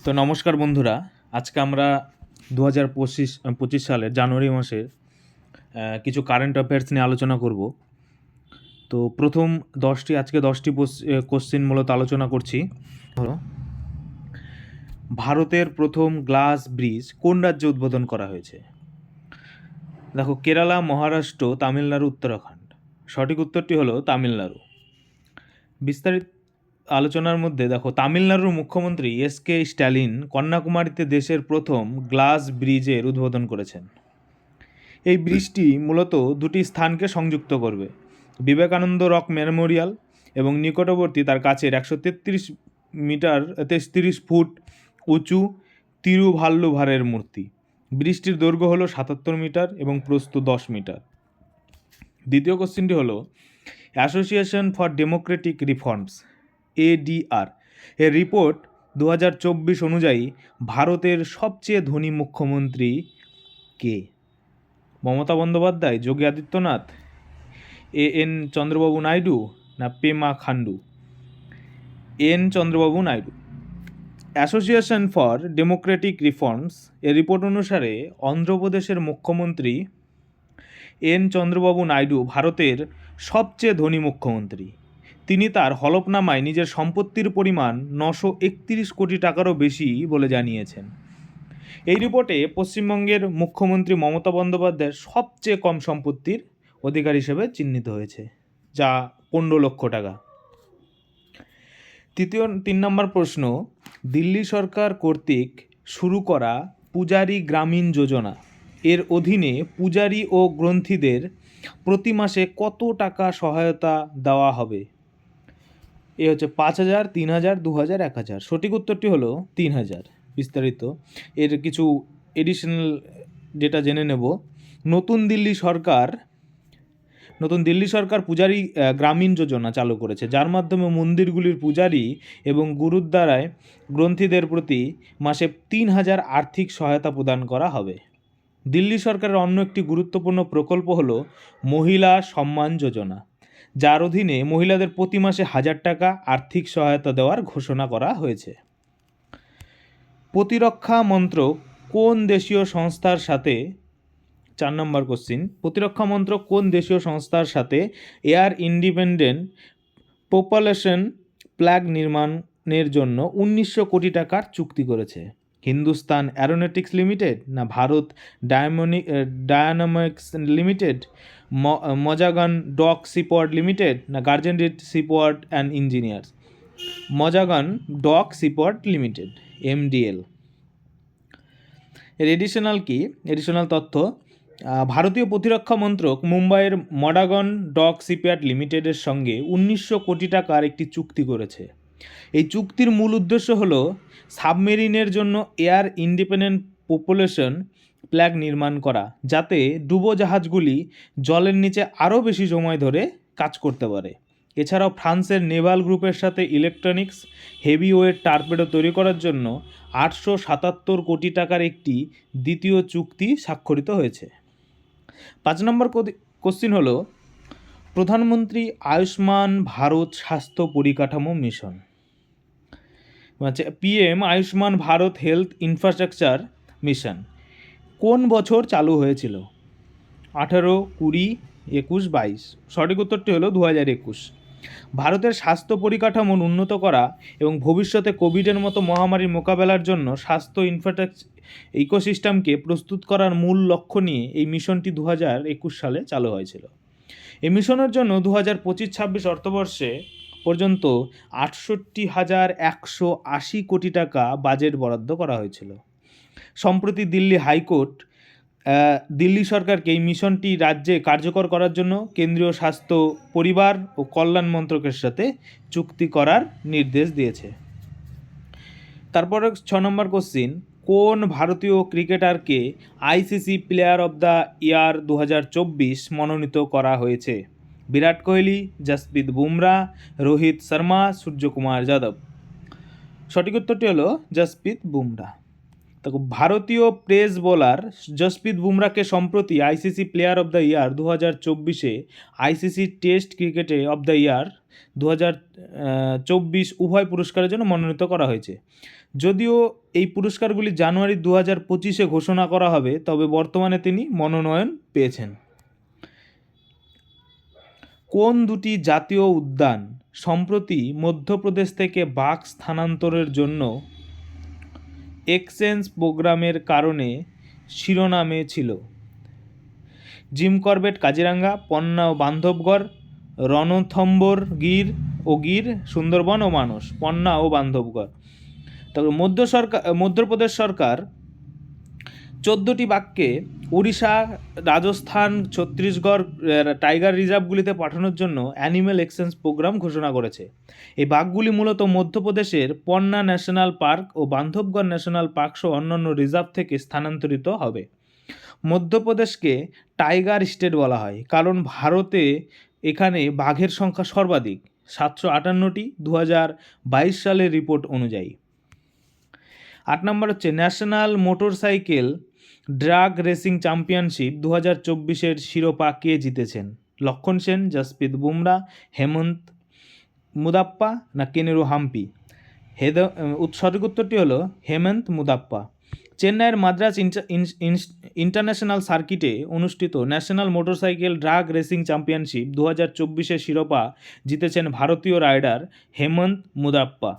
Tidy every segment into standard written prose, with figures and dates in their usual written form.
তো নমস্কার বন্ধুরা, আজকে আমরা 2025 সালের জানুয়ারি মাসের কিছু কারেন্ট অ্যাফেয়ার্স নিয়ে আলোচনা করব। তো প্রথম আজকে 10টি কোশ্চিন মূলত আলোচনা করছি। হলো, ভারতের প্রথম গ্লাস ব্রিজ কোন রাজ্যে উদ্বোধন করা হয়েছে? দেখো, কেরালা, মহারাষ্ট্র, তামিলনাড়ু, উত্তরাখণ্ড। সঠিক উত্তরটি হলো তামিলনাড়ু। বিস্তারিত আলোচনার মধ্যে দেখো, তামিলনাড়ুর মুখ্যমন্ত্রী এস.কে স্ট্যালিন কন্যাকুমারীতে দেশের প্রথম গ্লাস ব্রিজের উদ্বোধন করেছেন। এই ব্রিজটি মূলত দুটি স্থানকে সংযুক্ত করবে, বিবেকানন্দ রক মেমোরিয়াল এবং নিকটবর্তী তার কাছের 133 ফুট উঁচু তিরুভাল্লুভারের মূর্তি। ব্রিজটির দৈর্ঘ্য হলো 77 মিটার এবং প্রস্থ 10 মিটার। দ্বিতীয় কোশ্চেনটি হলো, association for Democratic reforms ADR এর রিপোর্ট 2024 অনুযায়ী ভারতের সবচেয়ে ধনী মুখ্যমন্ত্রী কে? মমতা বন্দ্যোপাধ্যায়, যোগী আদিত্যনাথ, এন চন্দ্রবাবু নাইডু না Pema Khandu? N Chandrababu Naidu. Association for Democratic reforms এর রিপোর্ট অনুসারে অন্ধ্রপ্রদেশের মুখ্যমন্ত্রী এন চন্দ্রবাবু নাইডু ভারতের সবচেয়ে ধনী মুখ্যমন্ত্রী। তিনি তার হলফনামায় নিজের সম্পত্তির পরিমাণ 931 কোটি টাকারও বেশি বলে জানিয়েছেন। এই রিপোর্টে পশ্চিমবঙ্গের মুখ্যমন্ত্রী মমতা বন্দ্যোপাধ্যায়ের সবচেয়ে কম সম্পত্তির অধিকার হিসেবে চিহ্নিত হয়েছে, যা 15 লক্ষ টাকা। 3 নম্বর প্রশ্ন, দিল্লি সরকার কর্তৃক শুরু করা পূজারী গ্রামীণ যোজনা এর অধীনে পূজারী ও গ্রন্থীদের প্রতি মাসে কত টাকা সহায়তা দেওয়া হবে? এ হচ্ছে 5,000, 3,000, 2,000, 1,000। সঠিক উত্তরটি হলো 3,000। বিস্তারিত এর কিছু এডিশনাল ডেটা জেনে নেব। নতুন দিল্লি সরকার পূজারী গ্রামীণ যোজনা চালু করেছে, যার মাধ্যমে মন্দিরগুলির পূজারী এবং গুরুদ্বারায় গ্রন্থীদের প্রতি মাসে 3,000 আর্থিক সহায়তা প্রদান করা হবে। দিল্লি সরকারের অন্য একটি গুরুত্বপূর্ণ প্রকল্প হল মহিলা সম্মান যোজনা, যার অধীনে মহিলাদের প্রতি মাসে 1,000 টাকা আর্থিক সহায়তা দেওয়ার ঘোষণা করা হয়েছে। প্রতিরক্ষা মন্ত্রক কোন দেশীয় সংস্থার সাথে 4 নম্বর কোশ্চিন, প্রতিরক্ষা মন্ত্রক কোন দেশীয় সংস্থার সাথে এয়ার ইন্ডিপেন্ডেন্ট প্রপালশন প্ল্যাগ নির্মাণের জন্য 1900 কোটি টাকার চুক্তি করেছে? হিন্দুস্তান অ্যারোনটিক্স লিমিটেড না Bharat dynamics limited, Mazagon dock shipyard limited না garden reach shipyard and engineers? Mazagon dock shipyard limited, MDL। এর এডিশনাল তথ্য, ভারতীয় প্রতিরক্ষা মন্ত্রক মুম্বাইয়ের মডাগন ডক শিপইয়ার্ড লিমিটেডের সঙ্গে 1900 কোটি টাকার একটি চুক্তি করেছে। এই চুক্তির মূল উদ্দেশ্য হল সাবমেরিনের জন্য এয়ার ইন্ডিপেন্ডেন্ট প্রপালশন প্ল্যাগ নির্মাণ করা, যাতে ডুবোজাহাজগুলি জলের নিচে আরও বেশি সময় ধরে কাজ করতে পারে। এছাড়াও ফ্রান্সের নেভাল গ্রুপের সাথে ইলেকট্রনিক্স হেভিওয়েট টার্পেডো তৈরি করার জন্য 877 কোটি টাকার একটি দ্বিতীয় চুক্তি স্বাক্ষরিত হয়েছে। 5 নম্বর কোশ্চিন হলো, প্রধানমন্ত্রী আয়ুষ্মান ভারত স্বাস্থ্য পরিকাঠামো mission, PM Ayushman Bharat health infrastructure mission কোন বছর চালু হয়েছিল? 18, 20, 21, 22? সঠিক উত্তরটি হলো 2021। ভারতের স্বাস্থ্য পরিকাঠামো উন্নত করা এবং ভবিষ্যতে কোভিডের মতো মহামারীর মোকাবেলার জন্য স্বাস্থ্য ইকোসিস্টেমকে প্রস্তুত করার মূল লক্ষ্য নিয়ে এই মিশনটি 2021 সালে চালু হয়েছিল। এই মিশনের জন্য 2025-26 অর্থবর্ষে পর্যন্ত 68,180 কোটি টাকা বাজেট বরাদ্দ করা হয়েছিল। সম্প্রতি দিল্লি হাইকোর্ট দিল্লি সরকারকে এই মিশনটি রাজ্যে কার্যকর করার জন্য কেন্দ্রীয় স্বাস্থ্য, পরিবার ও কল্যাণ মন্ত্রকের সাথে চুক্তি করার নির্দেশ দিয়েছে। তারপরে 6 নম্বর কোশ্চিন, কোন ভারতীয় ক্রিকেটারকে ICC player of the year 2024 মনোনীত করা হয়েছে? বিরাট কোহলি, জসপ্রীত বুমরা, রোহিত শর্মা, সূর্যকুমার যাদব? সঠিক উত্তরটি হলো জসপ্রীত বুমরা। দেখো, ভারতীয় পেস বোলার জসপ্রীত বুমরাকে সম্প্রতি ICC player of the year 2024-এ আইসিসি টেস্ট ক্রিকেটে অব দ্য ইয়ার 2024 উভয় পুরস্কারের জন্য মনোনীত করা হয়েছে। যদিও এই পুরস্কারগুলি জানুয়ারি 2025-এ ঘোষণা করা হবে, তবে বর্তমানে তিনি মনোনয়ন পেয়েছেন। কোন দুটি জাতীয় উদ্যান সম্প্রতি মধ্যপ্রদেশ থেকে বাঘ স্থানান্তরের জন্য এক্সচেঞ্জ প্রোগ্রামের কারণে শিরোনামে ছিল? জিম করবেট কাজিরাঙ্গা, পন্না ও বান্ধবগড়, রণথম্বর গির, সুন্দরবন ও মানস। পন্না ও বান্ধবগড়। তারপর মধ্যপ্রদেশ সরকার 14টি বাঘকে উড়িষ্যা, রাজস্থান, ছত্তিশগড় টাইগার রিজার্ভগুলিতে পাঠানোর জন্য অ্যানিম্যাল এক্সচেঞ্জ প্রোগ্রাম ঘোষণা করেছে। এই বাঘগুলি মূলত মধ্যপ্রদেশের পন্না ন্যাশনাল পার্ক ও বান্ধবগড় ন্যাশনাল পার্ক সহ অন্যান্য রিজার্ভ থেকে স্থানান্তরিত হবে। মধ্যপ্রদেশকে টাইগার স্টেট বলা হয় কারণ ভারতে এখানে বাঘের সংখ্যা সর্বাধিক, 758টি 2022 সালের রিপোর্ট অনুযায়ী। 8 নম্বর হচ্ছে national motorcycle drag racing championship 2024-এর শিরোপা কে জিতেছেন? লক্ষণ সেন, জসপ্রীত বুমরা, হেমন্ত মুদাপ্পা না কেনেরু হাম্পি? সঠিক উত্তরটি হলো হেমন্ত মুদাপ্পা। চেন্নাইয়ের মাদ্রাজ ইন্টারন্যাশনাল সার্কিটে অনুষ্ঠিত national motorcycle drag racing championship 2024-এর শিরোপা জিতেছেন ভারতীয় রাইডার হেমন্ত মুদাপ্পা।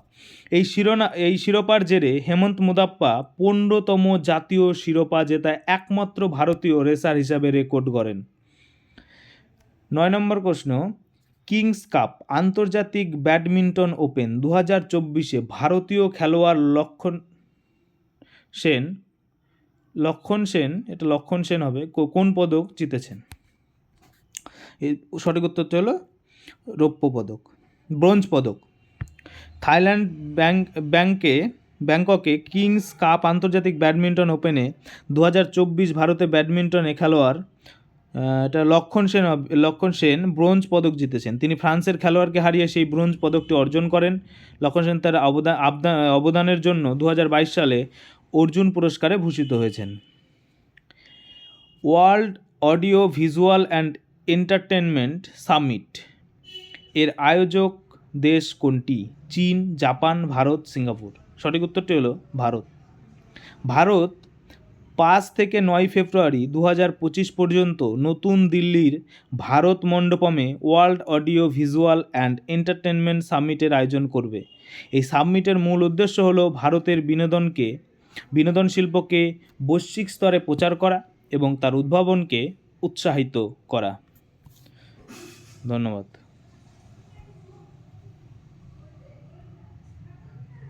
এই শিরোপার জেরে হেমন্ত মুদাপ্পা 15তম জাতীয় শিরোপা জেতায় একমাত্র ভারতীয় রেসার হিসাবে রেকর্ড গড়েন। 9 নম্বর প্রশ্ন, কিংস কাপ আন্তর্জাতিক ব্যাডমিন্টন ওপেন 2024-এ ভারতীয় খেলোয়াড় লক্ষণ সেন হবে কোন পদক জিতেছেন? এই সঠিক উত্তরটি হলো রৌপ্য পদক, ব্রোঞ্জ পদক। থাইল্যান্ড ব্যাংককে কিংস কাপ আন্তর্জাতিক ব্যাডমিন্টন ওপেনে 2024 ভারতে ব্যাডমিন্টনে খেলোয়াড় এটা লক্ষণ সেন ব্রোঞ্জ পদক জিতেছেন। তিনি ফ্রান্সের খেলোয়াড়কে হারিয়ে সেই ব্রোঞ্জ পদকটি অর্জন করেন। লক্ষণ সেন তার অবদানের জন্য 2022 সালে অর্জুন পুরস্কারে ভূষিত হয়েছেন। World audio visual and entertainment summit এর আয়োজক দেশ কোনটি? চীন, জাপান, ভারত, সিঙ্গাপুর। সঠিক উত্তরটি হলো ভারত। ভারত 5 থেকে 9 ফেব্রুয়ারি 2025 পর্যন্ত নতুন দিল্লির ভারত মণ্ডপমে world audio visual and entertainment সামিটের আয়োজন করবে। এই সামিটের মূল উদ্দেশ্য হলো ভারতের বিনোদন শিল্পকে বৈশ্বিক স্তরে প্রচার করা এবং তার উদ্ভাবনকে উৎসাহিত করা। ধন্যবাদ।